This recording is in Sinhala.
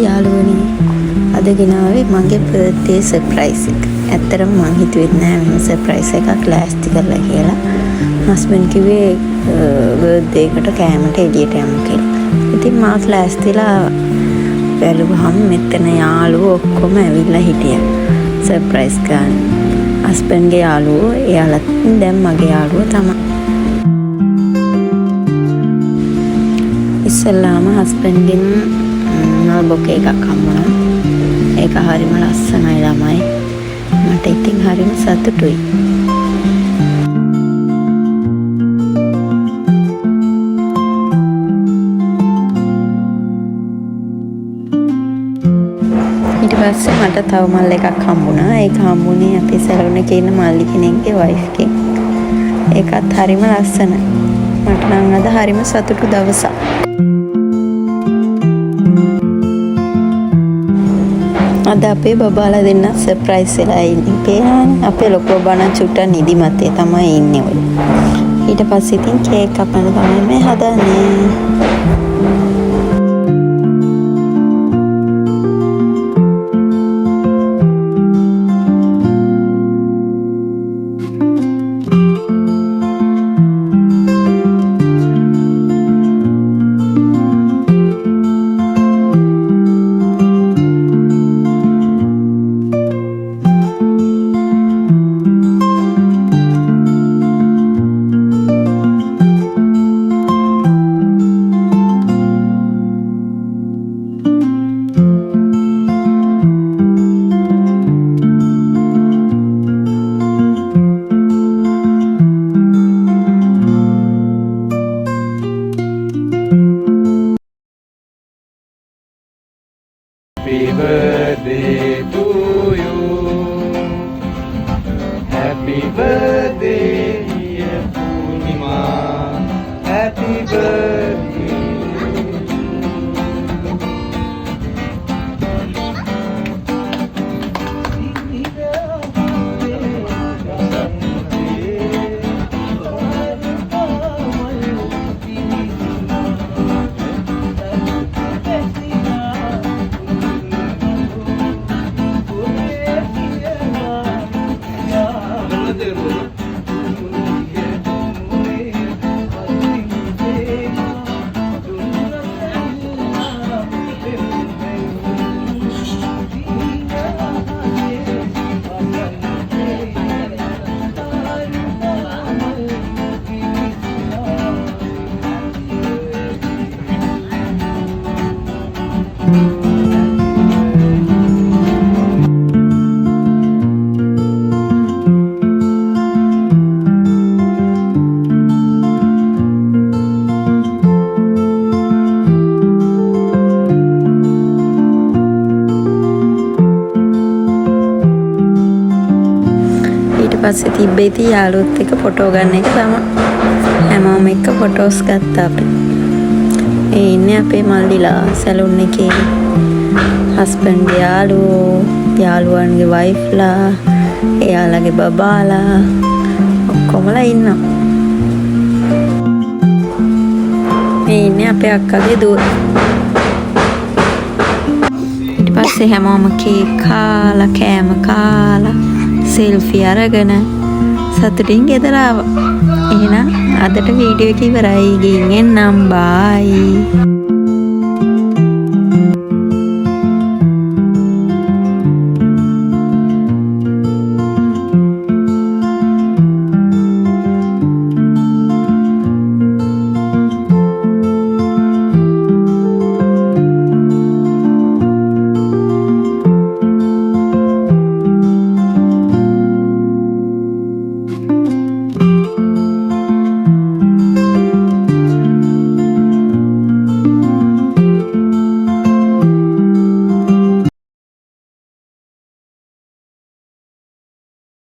යාළුවනි අද ගෙනාවේ මගේ බර්ත්ඩේ සර්ප්‍රයිස් එක. ඇත්තටම මං හිතුවේ නෑ මෙහෙම සර්ප්‍රයිස් එකක් ලෑස්ති කරලා කියලා. හස්බන්ඩ් කිව්වේ බර්ත්ඩේ එකට කෑමට එළියට යමු කියලා. ඉතින් මාත් ලෑස්තිලා බැලුවහම මෙතන යාළුවෝ ඔක්කොම ඇවිල්ලා හිටියා සර්ප්‍රයිස් ගන්න. හස්බන්ඩ්ගේ යාළුවෝ එයාලත් දැන් මගේ යාළුවෝ තමයි. ඉස්සෙල්ලාම හස්බන්ඩ්ගෙන් බොකේ එකක් හම්බුණා. ඒක හරිම ලස්සනයි ළමයි. මට ඉතින් හරිම සතුටුයි. ඊට පස්සේ මට තව මල් එකක් හම්බුණා. ඒක හම්බුනේ අපේ සැලොන් එකේ ඉන්න මල්ලි කෙනෙක්ගේ වයිෆ් කෙනෙක්. ඒකත් හරිම ලස්සනයි. මට නම් අද හරිම සතුටු දවසක්. අද අපේ බබාලා දෙන්න සර්ප්‍රයිස් වෙලා ඉන්නේ. පේනවනේ අපේ ලොකු බබා චුට්ටක් නිදිමතේ තමයි ඉන්නේ ඔය. ඊට පස්සේ ඉතින් කේක් කපන්න තමයි මේ හදන්නේ. Happy birthday to you. Happy birthday, dear Purnima. Happy birthday. පස්සේ තිබ්බේති යාළුවොත් එක්ක ෆොටෝ ගන්න එක තමයි. හැමෝම එක්ක ෆොටෝස් ගත්තා අපි. ඒ ඉන්නේ අපේ මල්ලිලා සැලොන් එකේ. හස්බන්ඩ් යාළුවෝ, යාළුවන්ගේ වයිෆ්ලා, එයාලගේ බබාලා ඔක්කොමලා ඉන්නවා. මේ ඉන්නේ අපේ අක්කගේ දුව. ඊට පස්සේ හැමෝම කේක් කාලා, කෑම කාලා සෙල්ෆි අරගෙන සතුටින් ගෙදර ආවා. එහෙනම් අදට වීඩියෝ එක ඉවරයි. ගිහින් එන්නම්. බයි.